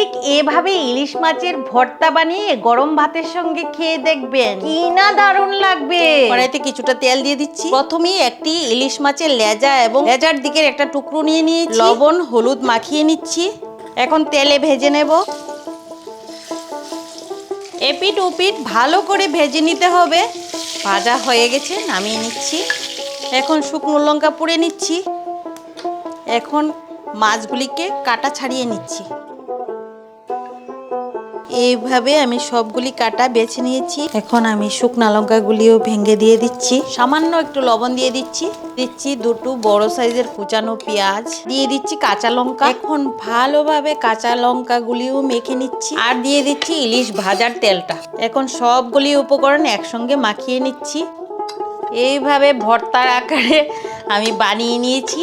ঠিক এভাবে ইলিশ মাছের ভর্তা বানিয়ে গরম ভাতের সঙ্গে খেয়ে দেখবেন, কি না দারুণ লাগবে। কড়াইতে কিছুটা তেল দিয়ে দিচ্ছি। প্রথমেই একটি ইলিশ মাছের লেজা এবং লেজার দিকের একটা টুকরো নিয়ে নিয়েছি। লবণ হলুদ মাখিয়ে নিচ্ছি। এখন তেলে ভেজে নেব। এপিট ওপিট ভালো করে ভেজে নিতে হবে। ভাজা হয়ে গেছে, নামিয়ে নিচ্ছি। এখন শুকনো লঙ্কা পুড়ে নিচ্ছি। এখন মাছগুলিকে কাটা ছাড়িয়ে নিচ্ছি। এইভাবে আমি সবগুলি কাটা বেছে নিয়েছি। এখন আমি শুকনো লঙ্কাগুলিও ভেঙে দিয়ে দিচ্ছি। সামান্য একটু লবণ দিয়ে দিচ্ছি দুটো বড় সাইজের কুচানো পেঁয়াজ দিয়ে দিচ্ছি, কাঁচা লঙ্কা। এখন ভালোভাবে কাঁচা লঙ্কাগুলিও মেখে নিচ্ছি আর দিয়ে দিচ্ছি ইলিশ ভাজার তেলটা। এখন সবগুলি উপকরণ একসঙ্গে মাখিয়ে নিচ্ছি। এইভাবে ভর্তার আকারে আমি বানিয়ে নিয়েছি।